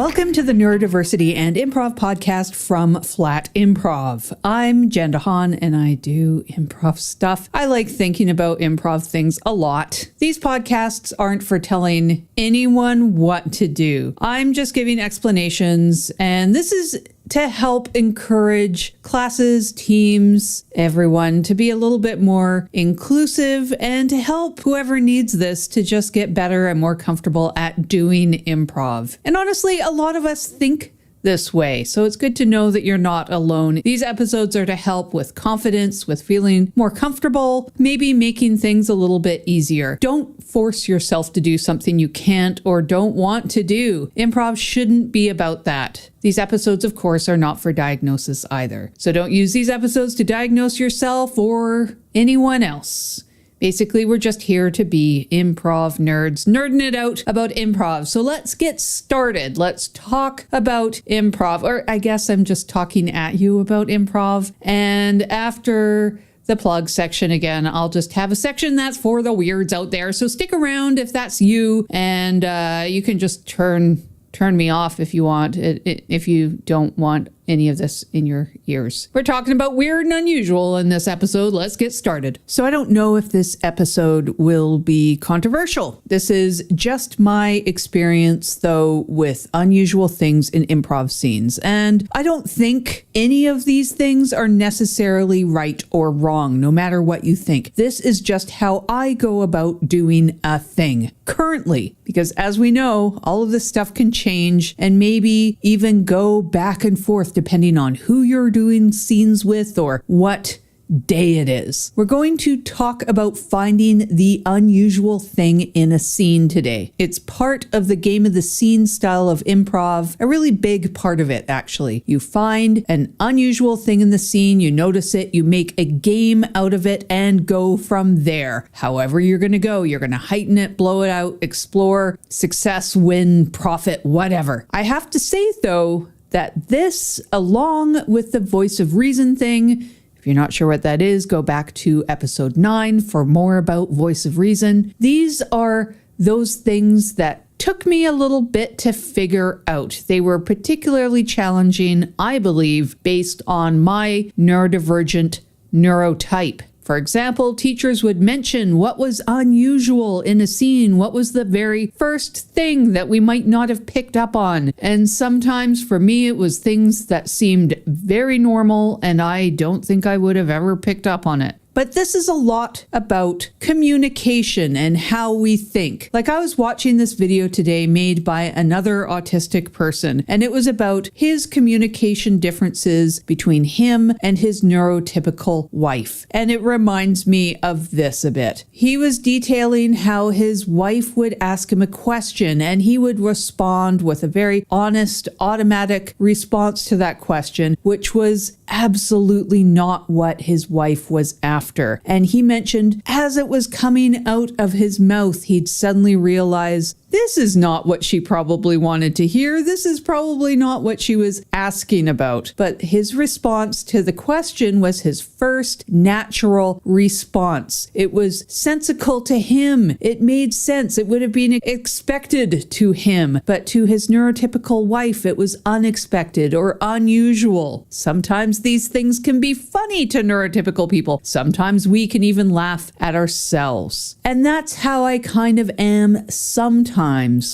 Welcome to the Neurodiversity and Improv podcast from Flat Improv. I'm Jen DeHaan and I do improv stuff. I like thinking about improv things a lot. These podcasts aren't for telling anyone what to do. I'm just giving explanations, and this is to help encourage classes, teams, everyone to be a little bit more inclusive and to help whoever needs this to just get better and more comfortable at doing improv. And honestly, a lot of us think this way, so it's good to know that you're not alone. These episodes are to help with confidence, with feeling more comfortable, maybe making things a little bit easier. Don't force yourself to do something you can't or don't want to do. Improv shouldn't be about that. These episodes, of course, are not for diagnosis either. So don't use these episodes to diagnose yourself or anyone else. Basically, we're just here to be improv nerds, nerding it out about improv. So let's get started. Let's talk about improv. Or I guess I'm just talking at you about improv. And after the plug section again, I'll just have a section that's for the weirds out there. So stick around if that's you, and you can just turn me off if you want, if you don't want any of this in your ears. We're talking about weird and unusual in this episode. Let's get started. So I don't know if this episode will be controversial. This is just my experience, though, with unusual things in improv scenes. And I don't think any of these things are necessarily right or wrong, no matter what you think. This is just how I go about doing a thing currently, because as we know, all of this stuff can change and maybe even go back and forth depending on who you're doing scenes with or what day it is. We're going to talk about finding the unusual thing in a scene today. It's part of the game of the scene style of improv, a really big part of it, actually. You find an unusual thing in the scene, you notice it, you make a game out of it, and go from there. However you're going to go, you're going to heighten it, blow it out, explore, success, win, profit, whatever. I have to say, though, that this, along with the voice of reason thing, if you're not sure what that is, go back to episode 9 for more about voice of reason. These are those things that took me a little bit to figure out. They were particularly challenging, I believe, based on my neurodivergent neurotype. For example, teachers would mention what was unusual in a scene, what was the very first thing that we might not have picked up on. And sometimes for me, it was things that seemed very normal, and I don't think I would have ever picked up on it. But this is a lot about communication and how we think. Like, I was watching this video today made by another autistic person, and it was about his communication differences between him and his neurotypical wife. And it reminds me of this a bit. He was detailing how his wife would ask him a question and he would respond with a very honest, automatic response to that question, which was absolutely not what his wife was after. And he mentioned as it was coming out of his mouth, he'd suddenly realize this is not what she probably wanted to hear. This is probably not what she was asking about. But his response to the question was his first natural response. It was sensical to him. It made sense. It would have been expected to him. But to his neurotypical wife, it was unexpected or unusual. Sometimes these things can be funny to neurotypical people. Sometimes we can even laugh at ourselves. And that's how I kind of am sometimes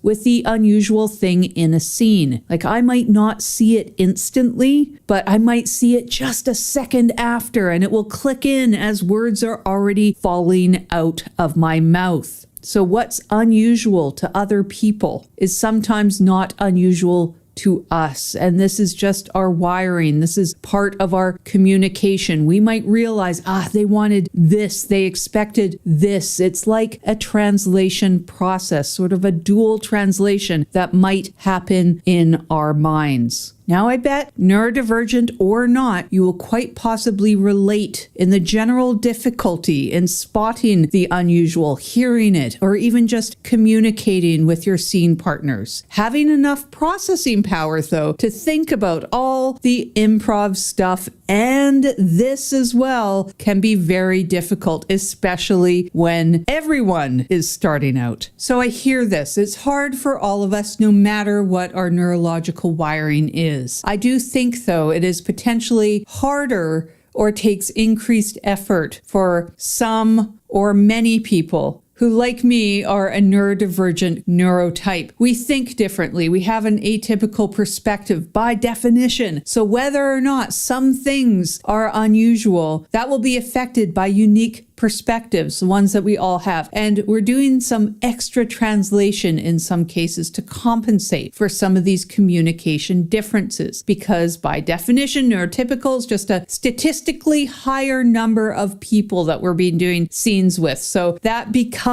with the unusual thing in a scene. Like, I might not see it instantly, but I might see it just a second after, and it will click in as words are already falling out of my mouth. So what's unusual to other people is sometimes not unusual to us. And this is just our wiring. This is part of our communication. We might realize, they wanted this. They expected this. It's like a translation process, sort of a dual translation that might happen in our minds. Now I bet, neurodivergent or not, you will quite possibly relate in the general difficulty in spotting the unusual, hearing it, or even just communicating with your scene partners. Having enough processing power, though, to think about all the improv stuff and this as well can be very difficult, especially when everyone is starting out. So I hear this. It's hard for all of us, no matter what our neurological wiring is. I do think, though, it is potentially harder or takes increased effort for some or many people who, like me, are a neurodivergent neurotype. We think differently. We have an atypical perspective by definition. So whether or not some things are unusual, that will be affected by unique perspectives, the ones that we all have. And we're doing some extra translation in some cases to compensate for some of these communication differences, because by definition, neurotypical is just a statistically higher number of people that we're being doing scenes with. So that becomes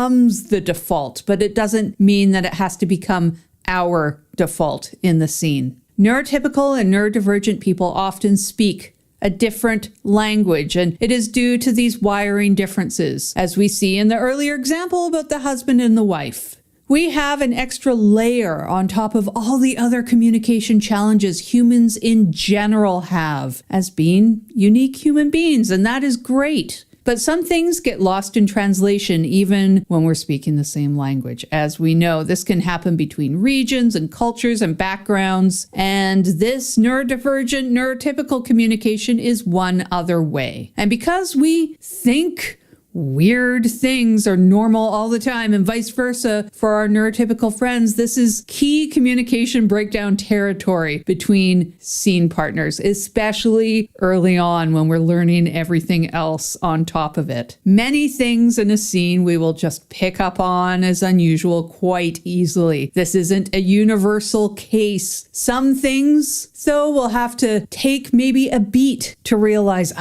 the default, but it doesn't mean that it has to become our default in the scene. Neurotypical and neurodivergent people often speak a different language, and it is due to these wiring differences, as we see in the earlier example about the husband and the wife. We have an extra layer on top of all the other communication challenges humans in general have as being unique human beings, and that is great. But some things get lost in translation even when we're speaking the same language. As we know, this can happen between regions and cultures and backgrounds. And this neurodivergent, neurotypical communication is one other way. And because we think weird things are normal all the time and vice versa for our neurotypical friends, this is key communication breakdown territory between scene partners, especially early on when we're learning everything else on top of it. Many things in a scene we will just pick up on as unusual quite easily. This isn't a universal case. Some things, though, we'll have to take maybe a beat to realize,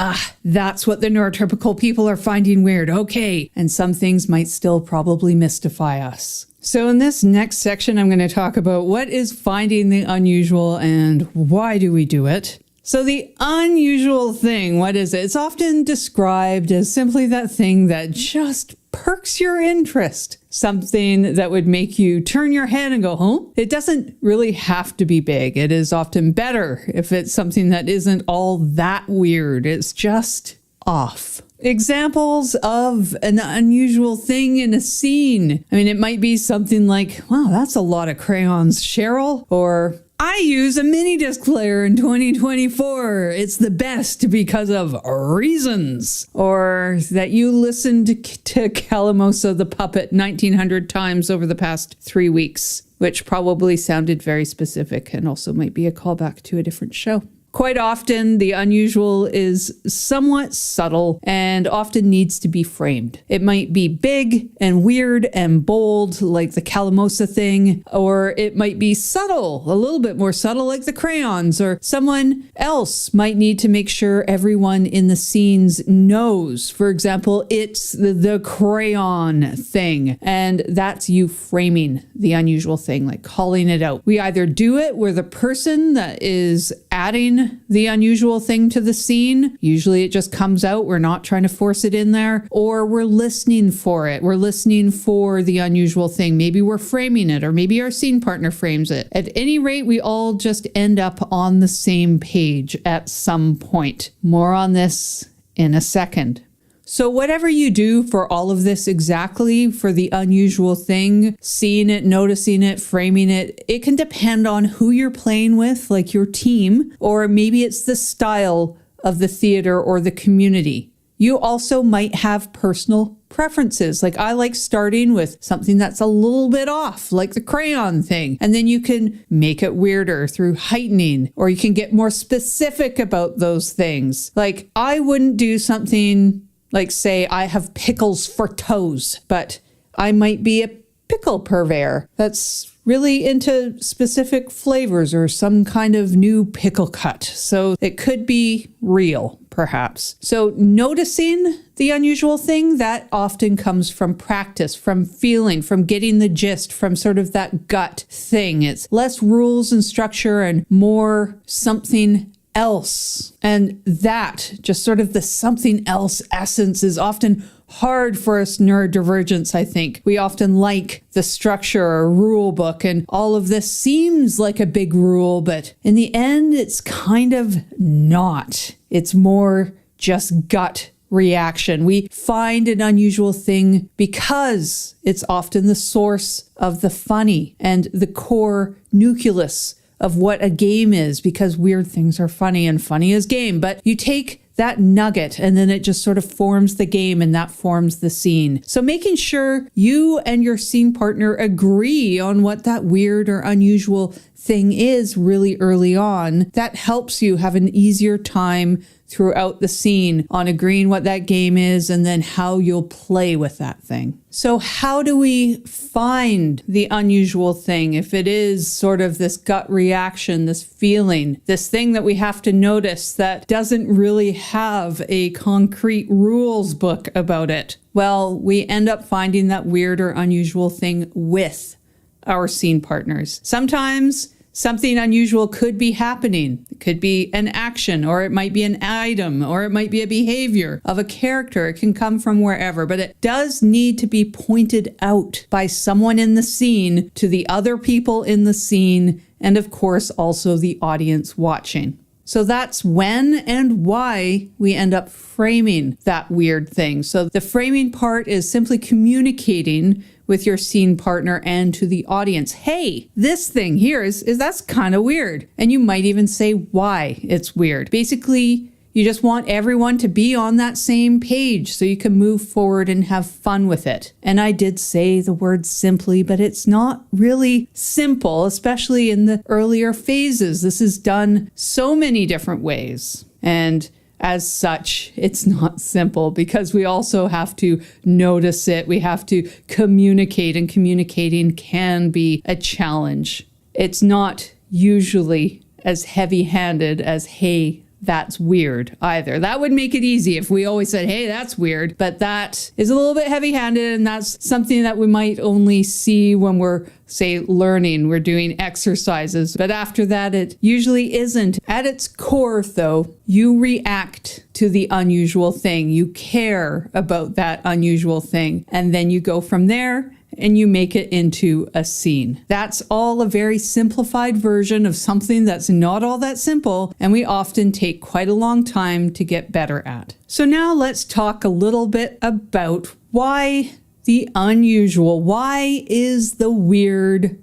that's what the neurotypical people are finding weird. Okay. And some things might still probably mystify us. So in this next section, I'm going to talk about what is finding the unusual and why do we do it. So the unusual thing, what is it? It's often described as simply that thing that just perks your interest. Something that would make you turn your head and go, huh? It doesn't really have to be big. It is often better if it's something that isn't all that weird. It's just off. Examples of an unusual thing in a scene. I mean, it might be something like, wow, that's a lot of crayons, Cheryl. Or, I use a mini disc player in 2024. It's the best because of reasons. Or that you listened to Calamosa the Puppet 1900 times over the past 3 weeks, which probably sounded very specific and also might be a callback to a different show. Quite often, the unusual is somewhat subtle and often needs to be framed. It might be big and weird and bold, like the Calamosa thing, or it might be subtle, a little bit more subtle, like the crayons, or someone else might need to make sure everyone in the scenes knows. For example, it's the crayon thing, and that's you framing the unusual thing, like calling it out. We either do it where the person that is adding the unusual thing to the scene, usually it just comes out, we're not trying to force it in there, or we're listening for it. We're listening for the unusual thing. Maybe we're framing it, or maybe our scene partner frames it. At any rate, we all just end up on the same page at some point. More on this in a second. So whatever you do for all of this exactly, for the unusual thing, seeing it, noticing it, framing it, it can depend on who you're playing with, like your team, or maybe it's the style of the theater or the community. You also might have personal preferences. Like I like starting with something that's a little bit off, like the crayon thing. And then you can make it weirder through heightening, or you can get more specific about those things. Like I wouldn't do something like, say, I have pickles for toes, but I might be a pickle purveyor that's really into specific flavors or some kind of new pickle cut. So it could be real, perhaps. So noticing the unusual thing, that often comes from practice, from feeling, from getting the gist, from sort of that gut thing. It's less rules and structure and more something else. And that, just sort of the something else essence, is often hard for us neurodivergents, I think. We often like the structure or rule book, and all of this seems like a big rule, but in the end, it's kind of not. It's more just gut reaction. We find an unusual thing because it's often the source of the funny and the core nucleus of what a game is, because weird things are funny and funny is game. But you take that nugget and then it just sort of forms the game, and that forms the scene. So making sure you and your scene partner agree on what that weird or unusual thing is really early on, that helps you have an easier time throughout the scene on agreeing what that game is and then how you'll play with that thing. So how do we find the unusual thing if it is sort of this gut reaction, this feeling, this thing that we have to notice that doesn't really have a concrete rules book about it? Well, we end up finding that weird or unusual thing with our scene partners. Sometimes something unusual could be happening. It could be an action, or it might be an item, or it might be a behavior of a character. It can come from wherever, but it does need to be pointed out by someone in the scene to the other people in the scene, and of course also the audience watching. So that's when and why we end up framing that weird thing. So the framing part is simply communicating with your scene partner and to the audience, hey, this thing here is that's kind of weird. And you might even say why it's weird. Basically, you just want everyone to be on that same page so you can move forward and have fun with it. And I did say the word simply, but it's not really simple, especially in the earlier phases. This is done so many different ways. And as such, it's not simple because we also have to notice it. We have to communicate, and communicating can be a challenge. It's not usually as heavy-handed as, hey, that's weird either. That would make it easy if we always said, hey, that's weird. But that is a little bit heavy-handed, and that's something that we might only see when we're, say, learning, we're doing exercises. But after that, it usually isn't. At its core, though, you react to the unusual thing. You care about that unusual thing. And then you go from there and you make it into a scene. That's all a very simplified version of something that's not all that simple, and we often take quite a long time to get better at. So now let's talk a little bit about why the unusual. Why is the weird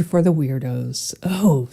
for the weirdos? Oh,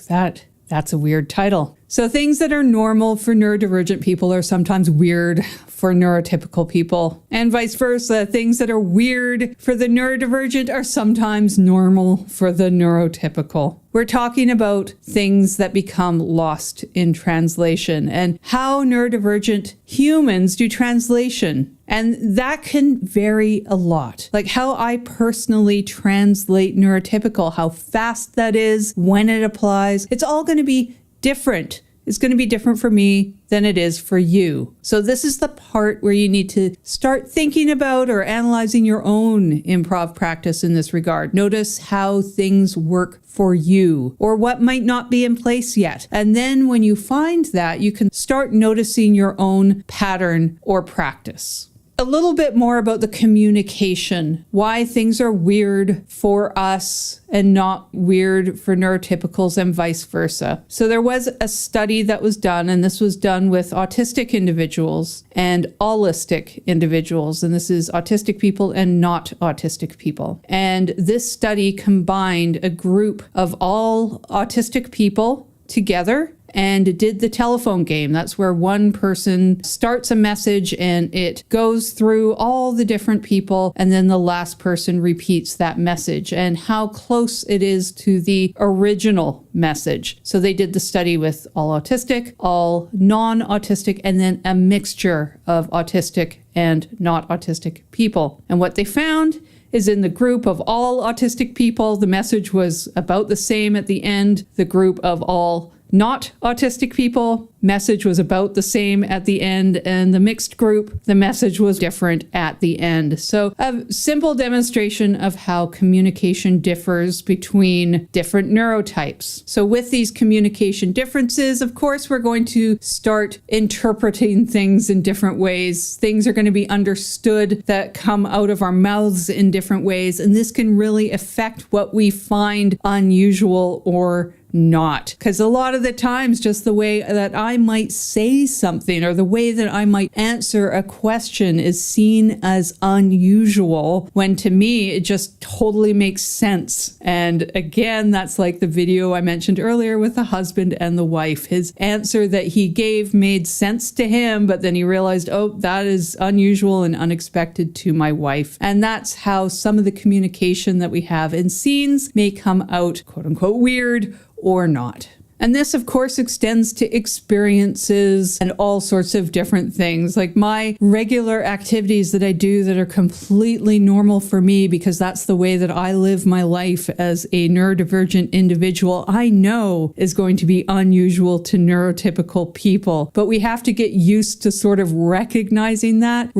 that's a weird title. So things that are normal for neurodivergent people are sometimes weird for neurotypical people, and vice versa. Things that are weird for the neurodivergent are sometimes normal for the neurotypical. We're talking about things that become lost in translation and how neurodivergent humans do translation. And that can vary a lot. Like how I personally translate neurotypical, how fast that is, when it applies. It's all going to be different. It's going to be different for me than it is for you. So this is the part where you need to start thinking about or analyzing your own improv practice in this regard. Notice how things work for you or what might not be in place yet. And then when you find that, you can start noticing your own pattern or practice. A little bit more about the communication, why things are weird for us and not weird for neurotypicals and vice versa. So there was a study that was done, and this was done with autistic individuals and allistic individuals. And this is autistic people and not autistic people. And this study combined a group of all autistic people together and did the telephone game. That's where one person starts a message and it goes through all the different people, and then the last person repeats that message and how close it is to the original message. So they did the study with all autistic, all non-autistic, and then a mixture of autistic and not autistic people. And what they found is in the group of all autistic people. The message was about the same at the end. The group of all not autistic people, message was about the same at the end, and the mixed group, the message was different at the end. So a simple demonstration of how communication differs between different neurotypes. So with these communication differences, of course, we're going to start interpreting things in different ways. Things are going to be understood that come out of our mouths in different ways, and this can really affect what we find unusual or not. Because a lot of the times, just the way that I might say something or the way that I might answer a question is seen as unusual, when to me, it just totally makes sense. And again, that's like the video I mentioned earlier with the husband and the wife. His answer that he gave made sense to him, but then he realized, oh, that is unusual and unexpected to my wife. And that's how some of the communication that we have in scenes may come out, quote unquote, weird or not. And this, of course, extends to experiences and all sorts of different things, like my regular activities that I do that are completely normal for me because that's the way that I live my life as a neurodivergent individual, I know is going to be unusual to neurotypical people. But we have to get used to sort of recognizing that,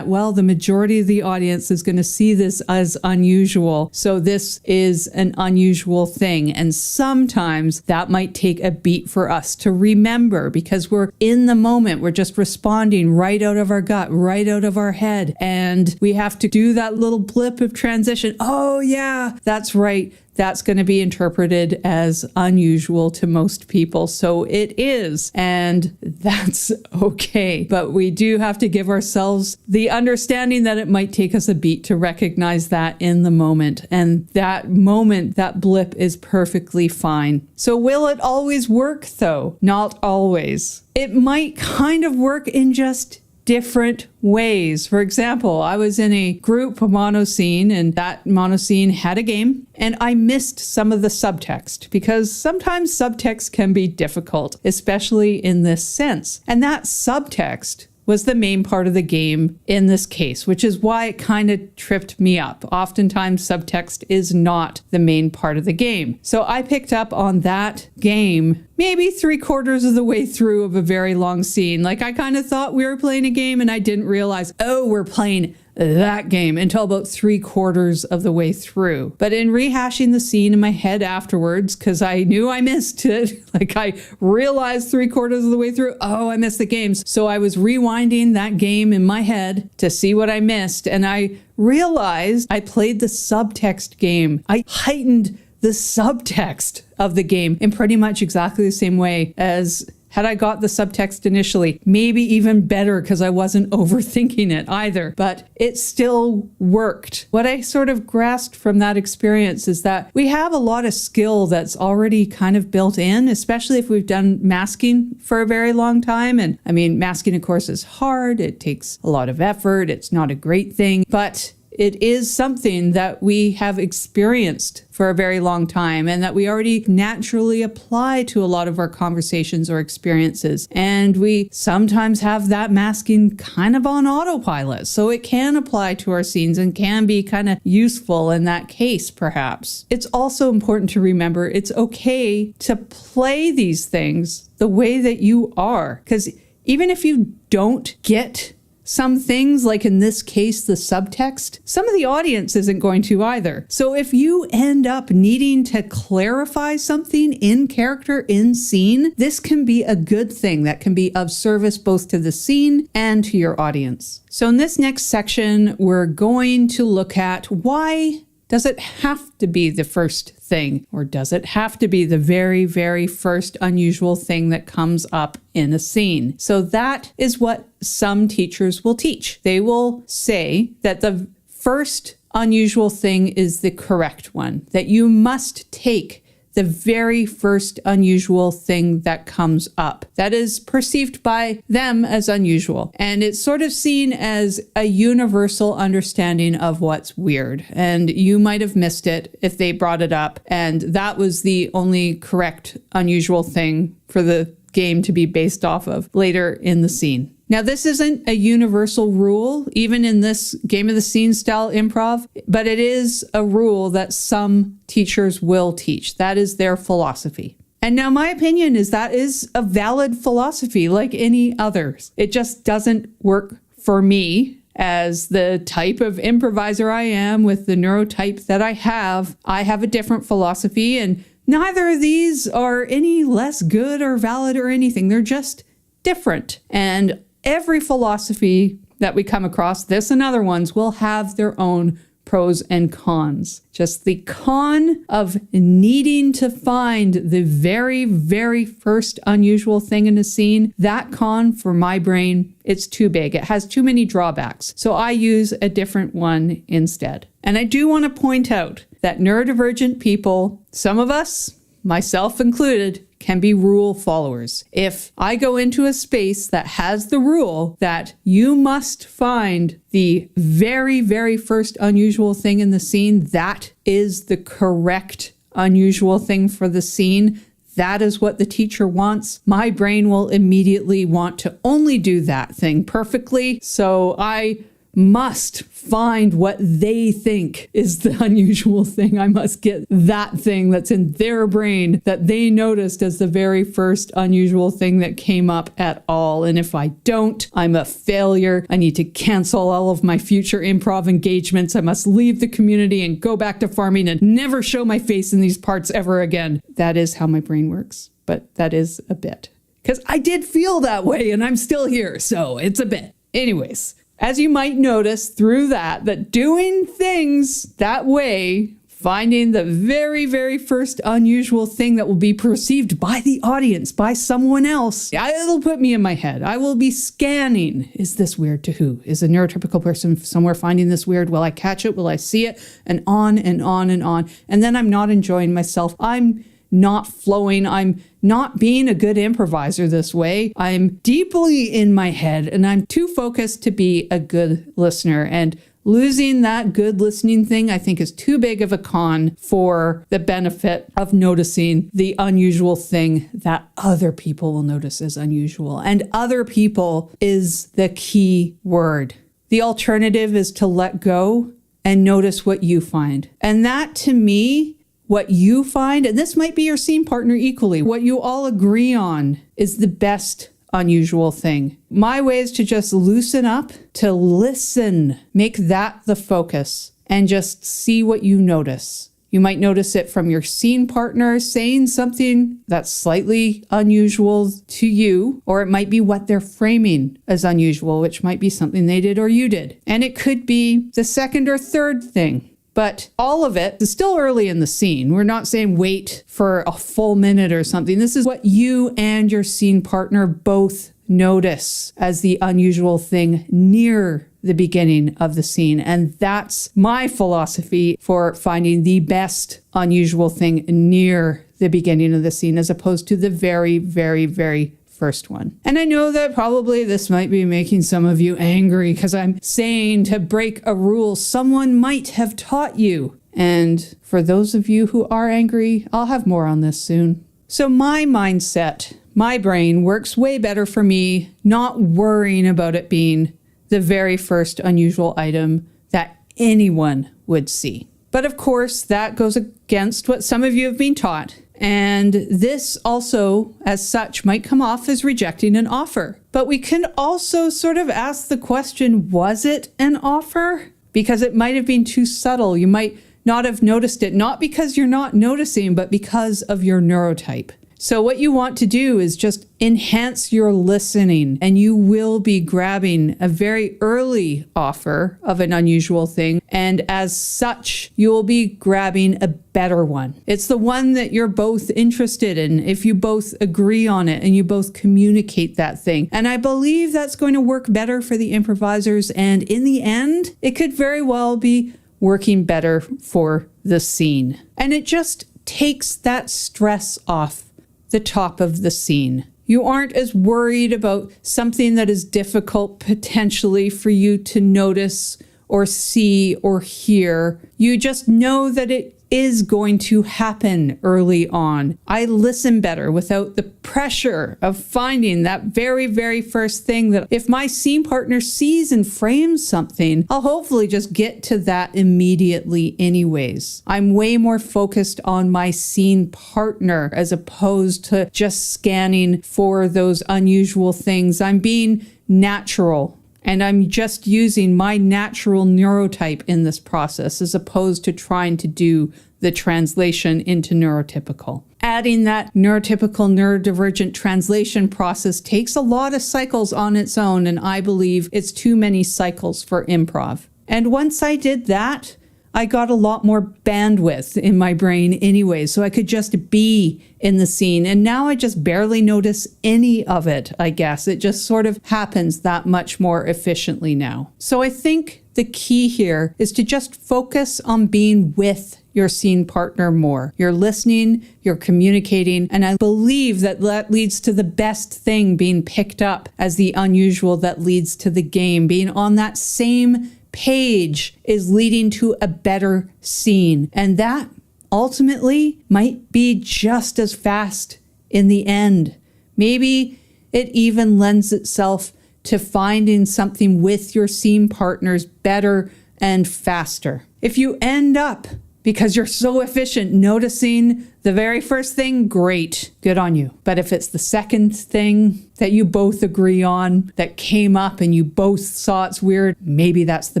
well, the majority of the audience is going to see this as unusual. So this is an unusual thing. And sometimes that might take a beat for us to remember because we're in the moment. We're just responding right out of our gut, right out of our head. And we have to do that little blip of transition. Oh yeah, that's right. That's going to be interpreted as unusual to most people. So it is, and that's okay. But we do have to give ourselves the understanding that it might take us a beat to recognize that in the moment. And that moment, that blip is perfectly fine. So will it always work though? Not always. It might kind of work in just different ways. For example, I was in a group monoscene, and that monoscene had a game, and I missed some of the subtext because sometimes subtext can be difficult, especially in this sense. And that subtext was the main part of the game in this case, which is why it kind of tripped me up. Oftentimes, subtext is not the main part of the game. So I picked up on that game maybe 3/4 of the way through of a very long scene. Like I kind of thought we were playing a game and I didn't realize, oh, we're playing that game until about 3/4 of the way through. But in rehashing the scene in my head afterwards, because I knew I missed it, like I realized 3/4 of the way through, oh, I missed the games. So I was rewinding that game in my head to see what I missed. And I realized I played the subtext game. I heightened the subtext of the game in pretty much exactly the same way as had I got the subtext initially. Maybe even better because I wasn't overthinking it either, but it still worked. What I sort of grasped from that experience is that we have a lot of skill that's already kind of built in, especially if we've done masking for a very long time. And I mean, masking, of course, is hard. It takes a lot of effort. It's not a great thing, but it is something that we have experienced for a very long time and that we already naturally apply to a lot of our conversations or experiences. And we sometimes have that masking kind of on autopilot. So it can apply to our scenes and can be kind of useful in that case, perhaps. It's also important to remember it's okay to play these things the way that you are. Because even if you don't get some things, like in this case, the subtext, some of the audience isn't going to either. So if you end up needing to clarify something in character, in scene, this can be a good thing that can be of service both to the scene and to your audience. So in this next section, we're going to look at why does it have to be the first thing, or does it have to be the very, very first unusual thing that comes up in a scene? So that is what some teachers will teach. They will say that the first unusual thing is the correct one, that you must take the very first unusual thing that comes up that is perceived by them as unusual. And it's sort of seen as a universal understanding of what's weird. And you might have missed it if they brought it up. And that was the only correct unusual thing for the game to be based off of later in the scene. Now, this isn't a universal rule, even in this game of the scene style improv, but it is a rule that some teachers will teach. That is their philosophy. And now my opinion is that is a valid philosophy like any others. It just doesn't work for me as the type of improviser I am with the neurotype that I have a different philosophy, and neither of these are any less good or valid or anything. They're just different. And every philosophy that we come across, this and other ones, will have their own pros and cons. Just the con of needing to find the very, very first unusual thing in a scene, that con for my brain, it's too big. It has too many drawbacks. So I use a different one instead. And I do want to point out that neurodivergent people, some of us, myself included, can be rule followers. If I go into a space that has the rule that you must find the very, very first unusual thing in the scene, that is the correct unusual thing for the scene, that is what the teacher wants, my brain will immediately want to only do that thing perfectly. So I must find what they think is the unusual thing. I must get that thing that's in their brain that they noticed as the very first unusual thing that came up at all. And if I don't, I'm a failure. I need to cancel all of my future improv engagements. I must leave the community and go back to farming and never show my face in these parts ever again. That is how my brain works. But that is a bit. Because I did feel that way and I'm still here. So it's a bit. Anyways. As you might notice through that doing things that way, finding the very, very first unusual thing that will be perceived by the audience, by someone else, it'll put me in my head. I will be scanning. Is this weird to who? Is a neurotypical person somewhere finding this weird? Will I catch it? Will I see it? And on and on and on. And then I'm not enjoying myself. I'm not flowing. I'm not being a good improviser this way. I'm deeply in my head and I'm too focused to be a good listener. And losing that good listening thing, I think, is too big of a con for the benefit of noticing the unusual thing that other people will notice as unusual. And other people is the key word. The alternative is to let go and notice what you find. And that, to me, what you find, and this might be your scene partner equally, what you all agree on is the best unusual thing. My way is to just loosen up, to listen, make that the focus, and just see what you notice. You might notice it from your scene partner saying something that's slightly unusual to you, or it might be what they're framing as unusual, which might be something they did or you did. And it could be the second or third thing. But all of it is still early in the scene. We're not saying wait for a full minute or something. This is what you and your scene partner both notice as the unusual thing near the beginning of the scene. And that's my philosophy for finding the best unusual thing near the beginning of the scene, as opposed to the very, very, very first one. And I know that probably this might be making some of you angry because I'm saying to break a rule someone might have taught you. And for those of you who are angry, I'll have more on this soon. So my mindset, my brain works way better for me not worrying about it being the very first unusual item that anyone would see. But of course, that goes against what some of you have been taught. And this also, as such, might come off as rejecting an offer. But we can also sort of ask the question, was it an offer? Because it might have been too subtle. You might not have noticed it, not because you're not noticing, but because of your neurotype. So what you want to do is just enhance your listening, and you will be grabbing a very early offer of an unusual thing. And as such, you will be grabbing a better one. It's the one that you're both interested in if you both agree on it and you both communicate that thing. And I believe that's going to work better for the improvisers. And in the end, it could very well be working better for the scene. And it just takes that stress off the top of the scene. You aren't as worried about something that is difficult potentially for you to notice or see or hear. You just know that it is going to happen early on. I listen better without the pressure of finding that very, very first thing that if my scene partner sees and frames something, I'll hopefully just get to that immediately anyways. I'm way more focused on my scene partner as opposed to just scanning for those unusual things. I'm being natural. And I'm just using my natural neurotype in this process as opposed to trying to do the translation into neurotypical. Adding that neurotypical neurodivergent translation process takes a lot of cycles on its own, and I believe it's too many cycles for improv. And once I did that, I got a lot more bandwidth in my brain anyway, so I could just be in the scene. And now I just barely notice any of it, I guess. It just sort of happens that much more efficiently now. So I think the key here is to just focus on being with your scene partner more. You're listening, you're communicating, and I believe that that leads to the best thing being picked up as the unusual that leads to the game. Being on that same page is leading to a better scene. And that ultimately might be just as fast in the end. Maybe it even lends itself to finding something with your scene partners better and faster. If you end up, because you're so efficient, noticing the very first thing, great, good on you. But if it's the second thing that you both agree on that came up and you both saw it's weird, maybe that's the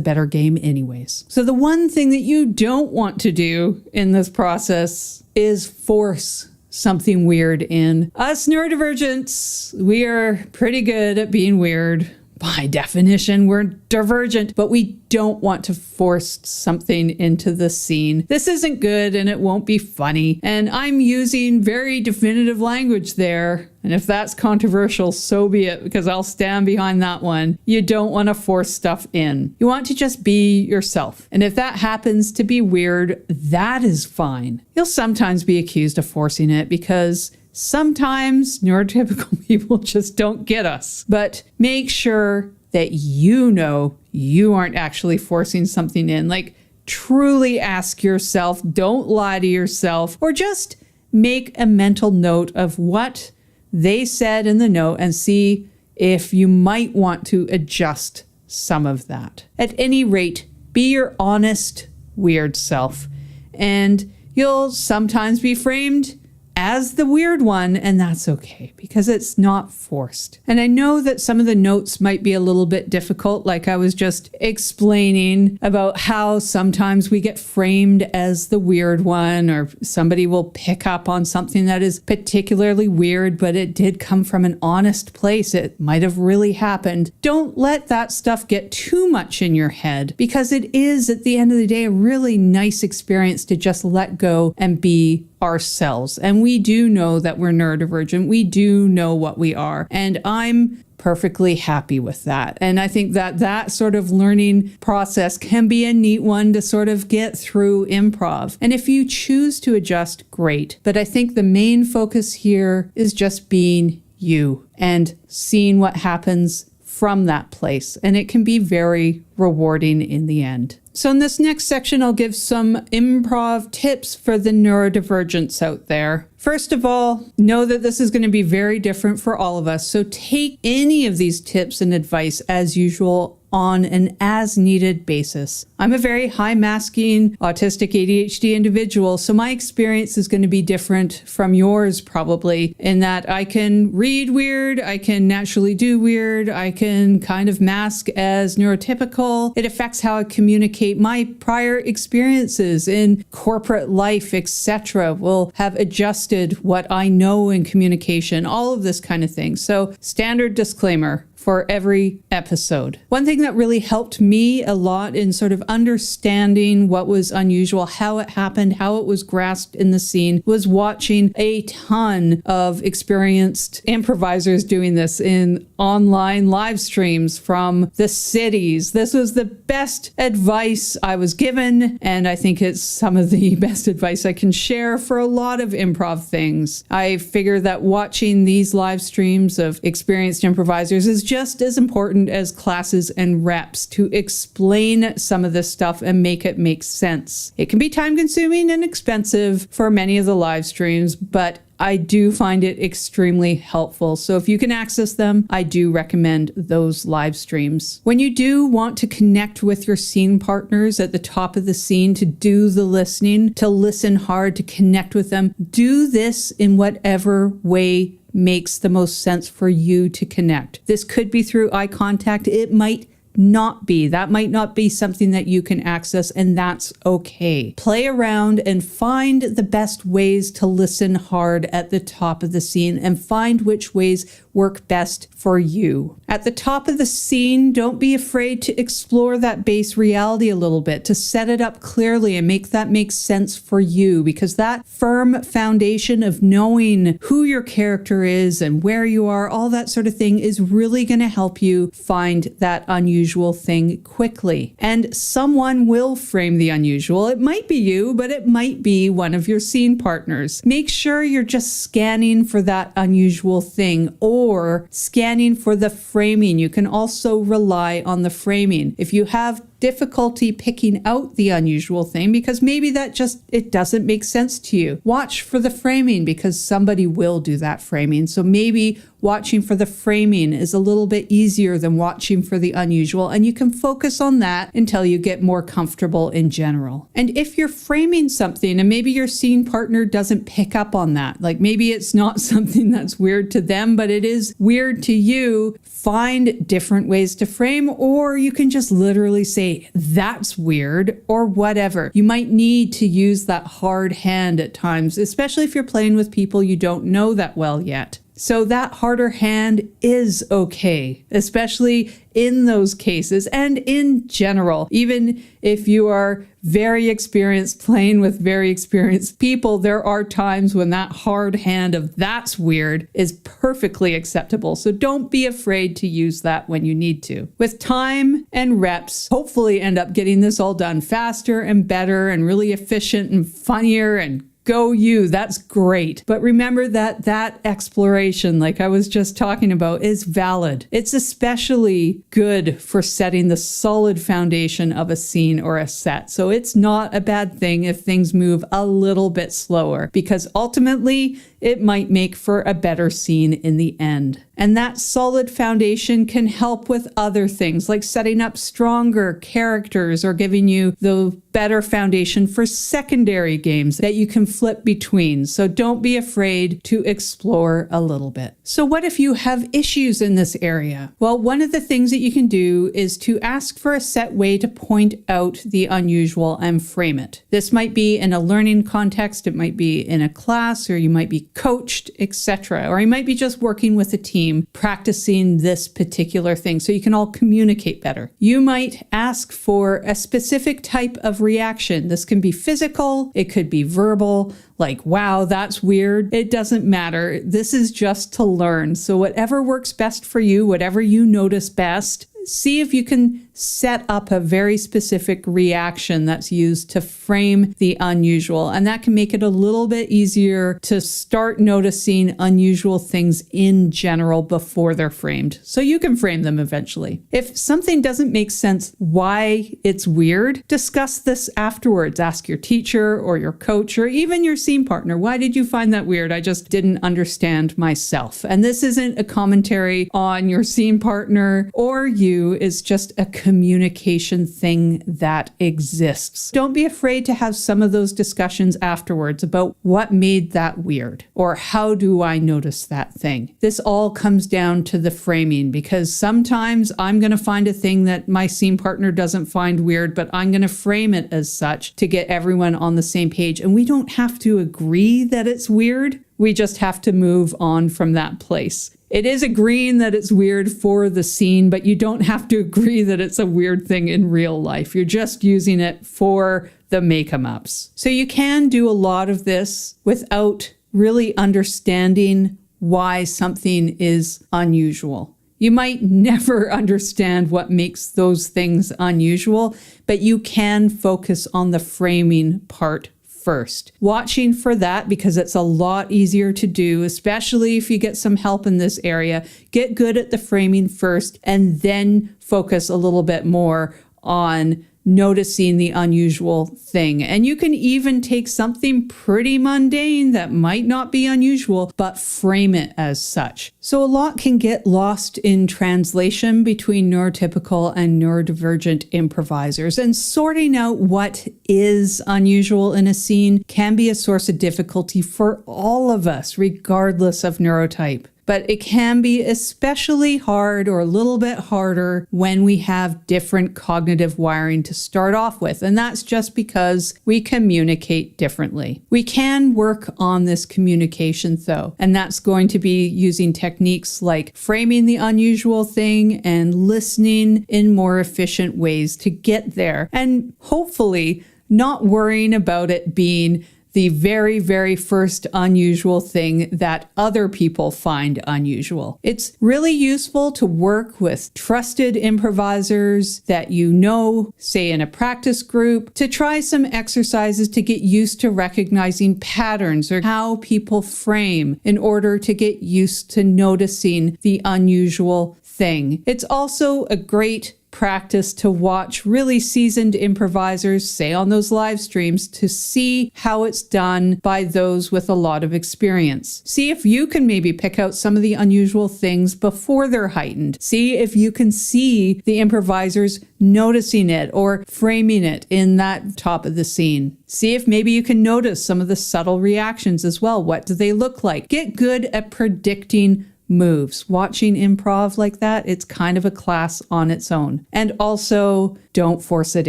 better game anyways. So the one thing that you don't want to do in this process is force something weird in. Us neurodivergents, we are pretty good at being weird. By definition, we're divergent, but we don't want to force something into the scene. This isn't good and it won't be funny. And I'm using very definitive language there. And if that's controversial, so be it, because I'll stand behind that one. You don't want to force stuff in. You want to just be yourself. And if that happens to be weird, that is fine. You'll sometimes be accused of forcing it because sometimes neurotypical people just don't get us. But make sure that you know you aren't actually forcing something in. Like, truly ask yourself, don't lie to yourself, or just make a mental note of what they said in the note and see if you might want to adjust some of that. At any rate, be your honest, weird self. And you'll sometimes be framed as the weird one, and that's okay because it's not forced. And I know that some of the notes might be a little bit difficult, like I was just explaining about how sometimes we get framed as the weird one, or somebody will pick up on something that is particularly weird, but it did come from an honest place. It might have really happened. Don't let that stuff get too much in your head, because it is, at the end of the day, a really nice experience to just let go and be ourselves. And we do know that we're neurodivergent. We do know what we are. And I'm perfectly happy with that. And I think that that sort of learning process can be a neat one to sort of get through improv. And if you choose to adjust, great. But I think the main focus here is just being you and seeing what happens from that place. And it can be very rewarding in the end. So in this next section, I'll give some improv tips for the neurodivergents out there. First of all, know that this is going to be very different for all of us. So take any of these tips and advice as usual on an as needed basis. I'm a very high masking autistic ADHD individual, so my experience is going to be different from yours probably, in that I can read weird, I can naturally do weird, I can kind of mask as neurotypical. It affects how I communicate. My prior experiences in corporate life, etc., will have adjusted what I know in communication, all of this kind of thing. So standard disclaimer for every episode. One thing that really helped me a lot in sort of understanding what was unusual, how it happened, how it was grasped in the scene, was watching a ton of experienced improvisers doing this in online live streams from the cities. This was the best advice I was given, and I think it's some of the best advice I can share for a lot of improv things. I figure that watching these live streams of experienced improvisers is just just as important as classes and reps to explain some of this stuff and make it make sense. It can be time consuming and expensive for many of the live streams, but I do find it extremely helpful. So if you can access them, I do recommend those live streams. When you do want to connect with your scene partners at the top of the scene, to do the listening, to listen hard, to connect with them, do this in whatever way makes the most sense for you to connect. This could be through eye contact. It might not be. That might not be something that you can access, and that's okay. Play around and find the best ways to listen hard at the top of the scene and find which ways work best for you. At the top of the scene, don't be afraid to explore that base reality a little bit, to set it up clearly and make that make sense for you, because that firm foundation of knowing who your character is and where you are, all that sort of thing, is really going to help you find that unusual thing quickly. And someone will frame the unusual. It might be you, but it might be one of your scene partners. Make sure you're just scanning for that unusual thing or scanning for the framing. You can also rely on the framing. If you have difficulty picking out the unusual thing because maybe it doesn't make sense to you, watch for the framing, because somebody will do that framing. So maybe watching for the framing is a little bit easier than watching for the unusual, and you can focus on that until you get more comfortable in general. And if you're framing something and maybe your scene partner doesn't pick up on that, like maybe it's not something that's weird to them, but it is weird to you, find different ways to frame, or you can just literally say, that's weird, or whatever. You might need to use that hard hand at times, especially if you're playing with people you don't know that well yet. So that harder hand is okay, especially in those cases and in general. Even if you are very experienced playing with very experienced people, there are times when that hard hand of that's weird is perfectly acceptable. So don't be afraid to use that when you need to. With time and reps, hopefully end up getting this all done faster and better and really efficient and funnier, and go you, that's great. But remember that exploration, like I was just talking about, is valid. It's especially good for setting the solid foundation of a scene or a set. So it's not a bad thing if things move a little bit slower, because ultimately it might make for a better scene in the end. And that solid foundation can help with other things like setting up stronger characters or giving you the better foundation for secondary games that you can flip between. So don't be afraid to explore a little bit. So what if you have issues in this area? Well, one of the things that you can do is to ask for a set way to point out the unusual and frame it. This might be in a learning context, it might be in a class, or you might be coached, etc. Or you might be just working with a team practicing this particular thing so you can all communicate better. You might ask for a specific type of reaction. This can be physical, it could be verbal, like, wow, that's weird. It doesn't matter. This is just to learn. So whatever works best for you, whatever you notice best, see if you can set up a very specific reaction that's used to frame the unusual. And that can make it a little bit easier to start noticing unusual things in general before they're framed. So you can frame them eventually. If something doesn't make sense why it's weird, discuss this afterwards. Ask your teacher or your coach or even your scene partner, why did you find that weird? I just didn't understand myself. And this isn't a commentary on your scene partner or you. It's just a communication thing that exists. Don't be afraid to have some of those discussions afterwards about what made that weird or how do I notice that thing. This all comes down to the framing, because sometimes I'm going to find a thing that my scene partner doesn't find weird, but I'm going to frame it as such to get everyone on the same page. And we don't have to agree that it's weird. We just have to move on from that place. It is agreeing that it's weird for the scene, but you don't have to agree that it's a weird thing in real life. You're just using it for the make-em-ups. So you can do a lot of this without really understanding why something is unusual. You might never understand what makes those things unusual, but you can focus on the framing part first. Watching for that because it's a lot easier to do, especially if you get some help in this area. Get good at the framing first and then focus a little bit more on noticing the unusual thing. And you can even take something pretty mundane that might not be unusual, but frame it as such. So a lot can get lost in translation between neurotypical and neurodivergent improvisers, and sorting out what is unusual in a scene can be a source of difficulty for all of us, regardless of neurotype. But it can be especially hard or a little bit harder when we have different cognitive wiring to start off with. And that's just because we communicate differently. We can work on this communication though, and that's going to be using techniques like framing the unusual thing and listening in more efficient ways to get there. And hopefully not worrying about it being the very, very first unusual thing that other people find unusual. It's really useful to work with trusted improvisers that you know, say in a practice group, to try some exercises to get used to recognizing patterns or how people frame in order to get used to noticing the unusual thing. It's also a great practice to watch really seasoned improvisers, say on those live streams, to see how it's done by those with a lot of experience. See if you can maybe pick out some of the unusual things before they're heightened. See if you can see the improvisers noticing it or framing it in that top of the scene. See if maybe you can notice some of the subtle reactions as well. What do they look like? Get good at predicting moves. Watching improv like that, it's kind of a class on its own. And also, don't force it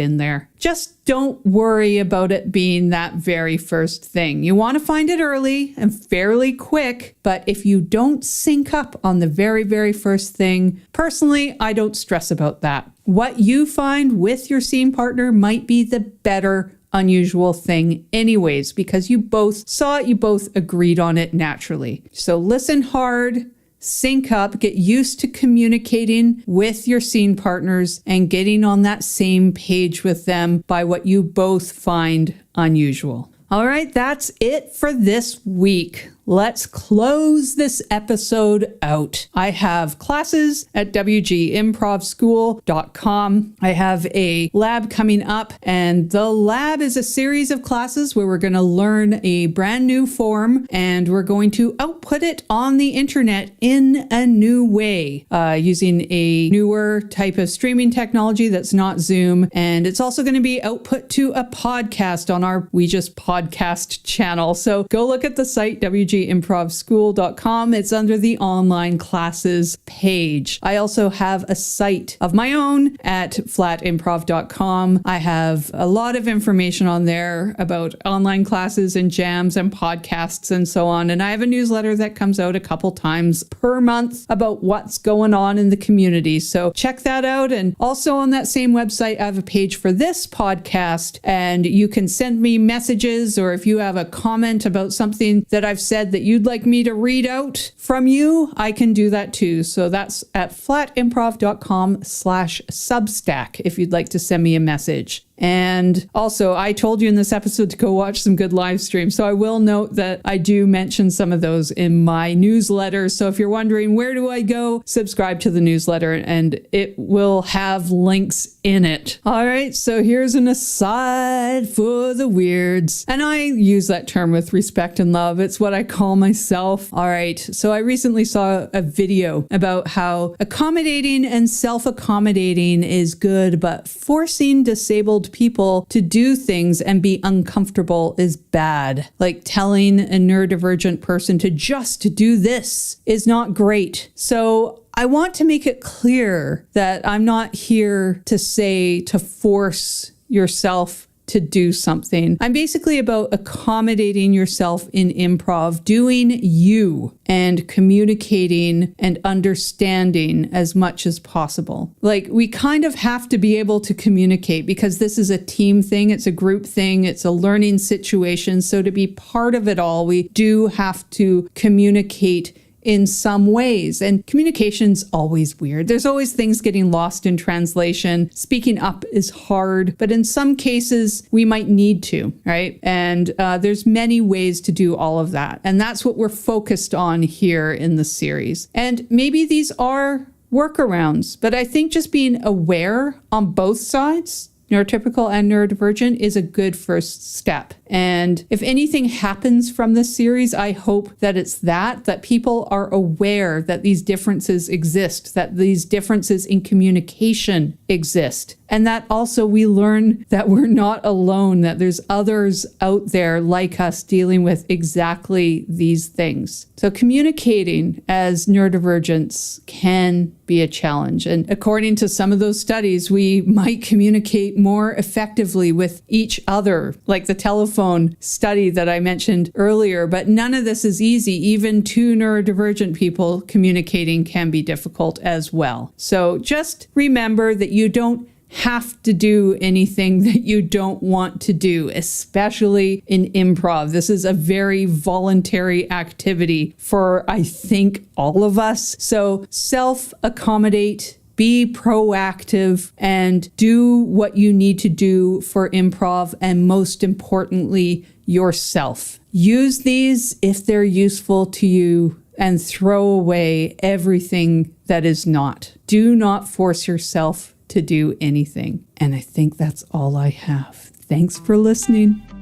in there. Just don't worry about it being that very first thing. You want to find it early and fairly quick, but if you don't sync up on the very, very first thing, personally, I don't stress about that. What you find with your scene partner might be the better unusual thing anyways, because you both saw it, you both agreed on it naturally. So listen hard, sync up, get used to communicating with your scene partners and getting on that same page with them by what you both find unusual. All right, that's it for this week. Let's close this episode out. I have classes at wgimprovschool.com. I have a lab coming up, and the lab is a series of classes where we're going to learn a brand new form, and we're going to output it on the internet in a new way, using a newer type of streaming technology that's not Zoom. And it's also going to be output to a podcast on our We Just Podcast channel. So go look at the site, wgimprovschool.com. It's under the online classes page. I also have a site of my own at flatimprov.com. I have a lot of information on there about online classes and jams and podcasts and so on. And I have a newsletter that comes out a couple times per month about what's going on in the community. So check that out. And also on that same website, I have a page for this podcast, and you can send me messages, or if you have a comment about something that I've said that you'd like me to read out from you, I can do that too. So that's at flatimprov.com/substack if you'd like to send me a message. And also, I told you in this episode to go watch some good live streams. So I will note that I do mention some of those in my newsletter. So if you're wondering, where do I go? Subscribe to the newsletter and it will have links in it. All right. So here's an aside for the weirds. And I use that term with respect and love. It's what I call myself. All right. So I recently saw a video about how accommodating and self-accommodating is good, but forcing disabled people to do things and be uncomfortable is bad. Like telling a neurodivergent person to just do this is not great. So I want to make it clear that I'm not here to say to force yourself to do something. I'm basically about accommodating yourself in improv, doing you and communicating and understanding as much as possible. Like, we kind of have to be able to communicate because this is a team thing. It's a group thing. It's a learning situation. So to be part of it all, we do have to communicate in some ways. And communication's always weird. There's always things getting lost in translation. Speaking up is hard, but in some cases we might need to, right? And there's many ways to do all of that. And that's what we're focused on here in the series. And maybe these are workarounds, but I think just being aware on both sides, neurotypical and neurodivergent, is a good first step. And if anything happens from this series, I hope that it's that people are aware that these differences exist, that these differences in communication exist, and that also we learn that we're not alone, that there's others out there like us dealing with exactly these things. So communicating as neurodivergents can be a challenge. And according to some of those studies, we might communicate more effectively with each other, like the telephone study that I mentioned earlier. But none of this is easy. Even two neurodivergent people communicating can be difficult as well. So just remember that you don't have to do anything that you don't want to do, especially in improv. This is a very voluntary activity for, I think, all of us. So self-accommodate, be proactive, and do what you need to do for improv, and most importantly, yourself. Use these if they're useful to you, and throw away everything that is not. Do not force yourself to do anything. And I think that's all I have. Thanks for listening.